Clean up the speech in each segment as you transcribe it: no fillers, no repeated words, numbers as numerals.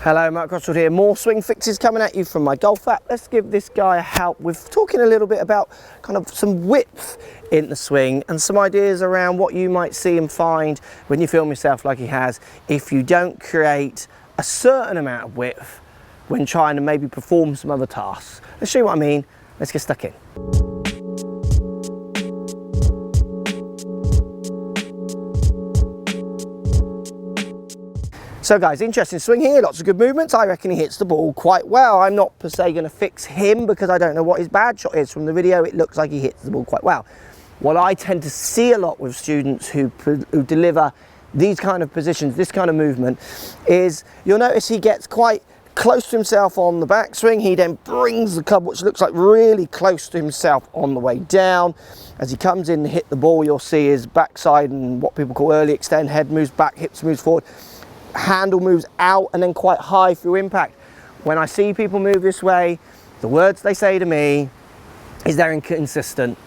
Hello, Mark Crossfield here. More swing fixes coming at you from my golf app. Let's give this guy a help with talking a little bit about kind of some width in the swing and some ideas around what you might see and find when you film yourself like he has if you don't create a certain amount of width when trying to maybe perform some other tasks. Let's show you what I mean. Let's get stuck in. So guys, interesting swing here, lots of good movements. I reckon he hits the ball quite well. I'm not per se going to fix him because I don't know what his bad shot is. From the video, it looks like he hits the ball quite well. What I tend to see a lot with students who deliver these kind of positions, this kind of movement, is you'll notice he gets quite close to himself on the backswing. He then brings the club, which looks like really close to himself on the way down. As he comes in to hit the ball, you'll see his backside and what people call early extend, head moves back, hips moves forward. Handle moves out and then quite high through impact. When I see people move this way, the words they say to me is they're inconsistent.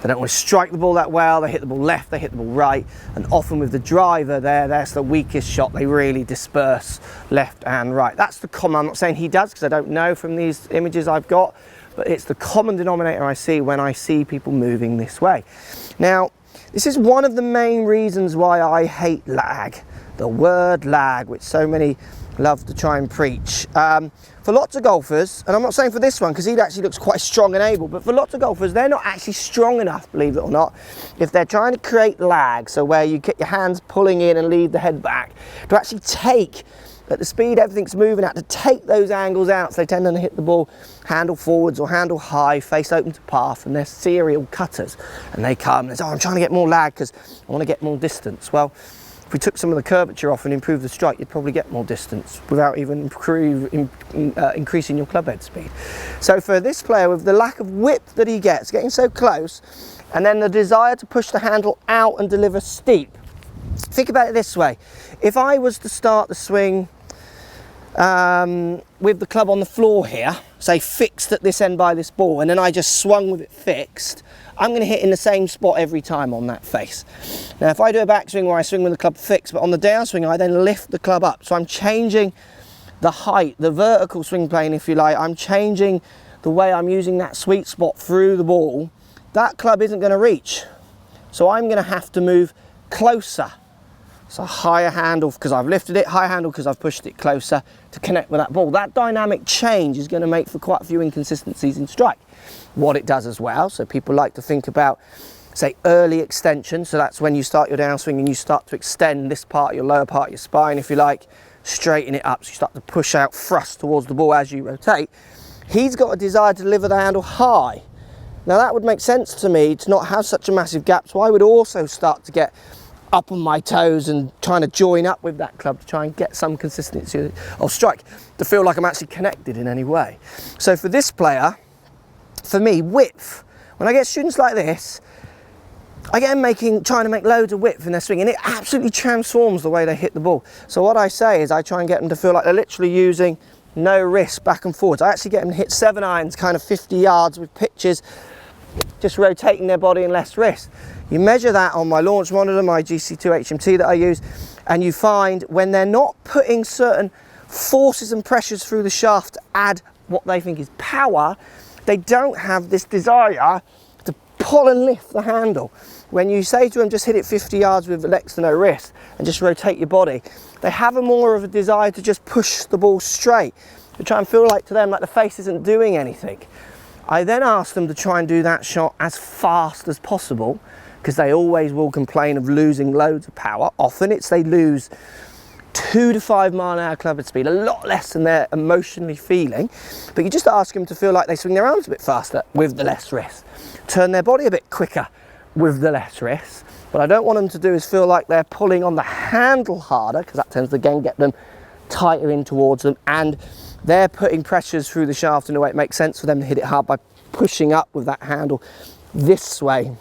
They don't want to strike the ball that well. They hit the ball left, they hit the ball right, and often with the driver that's the weakest shot. They really disperse left and right. That's the common. I'm not saying he does because I don't know from these images I've got, but it's the common denominator I see when I see people moving this way. Now, this is one of the main reasons why I hate lag. The word lag, which so many love to try and preach. For lots of golfers, and I'm not saying for this one because he actually looks quite strong and able, but for lots of golfers, they're not actually strong enough, believe it or not, if they're trying to create lag, so where you get your hands pulling in and lead the head back, to actually take, at the speed everything's moving at, to take those angles out, so they tend to hit the ball handle forwards or handle high, face open to path, and they're serial cutters. And they come and say, oh, I'm trying to get more lag because I want to get more distance. Well, if we took some of the curvature off and improved the strike, you'd probably get more distance without even increasing your club head speed. So for this player, with the lack of width that he gets, getting so close, and then the desire to push the handle out and deliver steep, think about it this way. If I was to start the swing with the club on the floor here, say fixed at this end by this ball, and then I just swung with it fixed, I'm going to hit in the same spot every time on that face. Now if I do a backswing where I swing with the club fixed, but on the downswing I then lift the club up, so I'm changing the height, the vertical swing plane if you like, I'm changing the way I'm using that sweet spot through the ball, that club isn't going to reach. So I'm going to have to move closer. So higher handle because I've lifted it, higher handle because I've pushed it closer to connect with that ball. That dynamic change is going to make for quite a few inconsistencies in strike. What it does as well, so people like to think about, say, early extension. So that's when you start your downswing and you start to extend this part, your lower part, your spine, if you like, straighten it up. So you start to push out, thrust towards the ball as you rotate. He's got a desire to deliver the handle high. Now that would make sense to me to not have such a massive gap. So I would also start to get up on my toes and trying to join up with that club to try and get some consistency of strike, to feel like I'm actually connected in any way. So for this player, for me, width, when I get students like this, I get them trying to make loads of width in their swing, and it absolutely transforms the way they hit the ball. So what I say is I try and get them to feel like they're literally using no wrist back and forwards. I actually get them to hit 7 irons, kind of 50 yards with pitches, just rotating their body and less wrist. You measure that on my launch monitor, my GC2 HMT that I use, and you find when they're not putting certain forces and pressures through the shaft to add what they think is power, they don't have this desire to pull and lift the handle. When you say to them, just hit it 50 yards with next to no wrist and just rotate your body, they have more of a desire to just push the ball straight, to try and feel like to them like the face isn't doing anything. I then ask them to try and do that shot as fast as possible, because they always will complain of losing loads of power. Often it's they lose 2 to 5 mile an hour club head speed, a lot less than they're emotionally feeling. But you just ask them to feel like they swing their arms a bit faster with the less wrist, turn their body a bit quicker with the less wrist. What I don't want them to do is feel like they're pulling on the handle harder, because that tends to again get them tighter in towards them, and they're putting pressures through the shaft in a way it makes sense for them to hit it hard by pushing up with that handle this way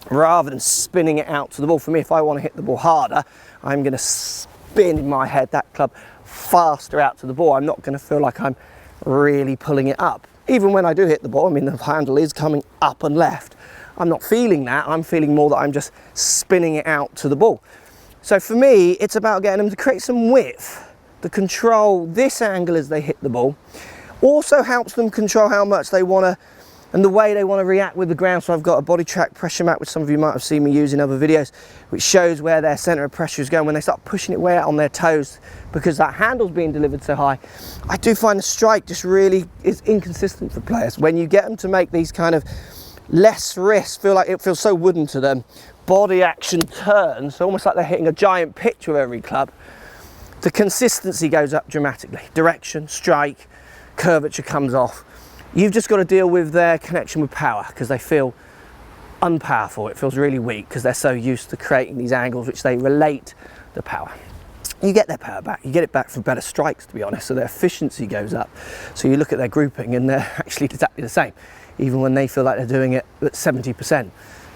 rather than spinning it out to the ball. For me, if I want to hit the ball harder, I'm going to spin in my head that club faster out to the ball. I'm not going to feel like I'm really pulling it up. Even when I do hit the ball, I mean, the handle is coming up and left. I'm not feeling that. I'm feeling more that I'm just spinning it out to the ball. So for me, it's about getting them to create some width the control this angle as they hit the ball. Also helps them control how much they want to and the way they want to react with the ground. So I've got a body track pressure mat, which some of you might have seen me use in other videos, which shows where their center of pressure is going when they start pushing it way out on their toes because that handle's being delivered so high. I do find the strike just really is inconsistent for players. When you get them to make these kind of less risk, feel like it feels so wooden to them, body action turns, so almost like they're hitting a giant pitch with every club, the consistency goes up dramatically. Direction, strike, curvature comes off. You've just got to deal with their connection with power because they feel unpowerful. It feels really weak because they're so used to creating these angles which they relate to power. You get their power back, you get it back from better strikes, to be honest, so their efficiency goes up. So you look at their grouping and they're actually exactly the same, even when they feel like they're doing it at 70%. In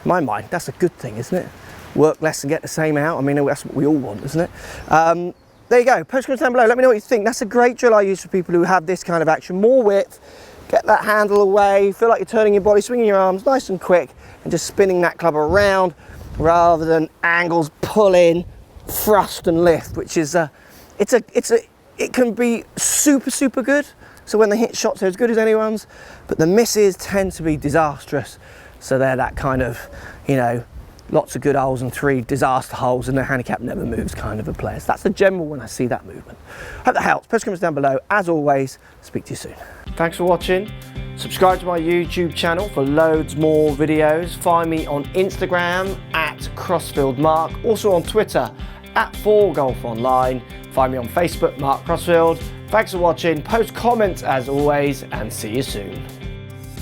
my mind, that's a good thing, isn't it? Work less and get the same out. I mean, that's what we all want, isn't it? There you go, post comments down below, let me know what you think. That's a great drill I use for people who have this kind of action, more width. Get that handle away, feel like you're turning your body, swinging your arms nice and quick and just spinning that club around rather than angles, pull in, thrust and lift, which is, it can be super good. So when they hit shots, they're as good as anyone's, but the misses tend to be disastrous. So they're that kind of, you know, lots of good holes and 3 disaster holes and their handicap never moves kind of a player. So that's the general when I see that movement. Hope that helps. Post comments down below. As always, speak to you soon. Thanks for watching. Subscribe to my YouTube channel for loads more videos. Find me on Instagram at Crossfield Mark. Also on Twitter at 4golfonline. Find me on Facebook, Mark Crossfield. Thanks for watching. Post comments as always and see you soon.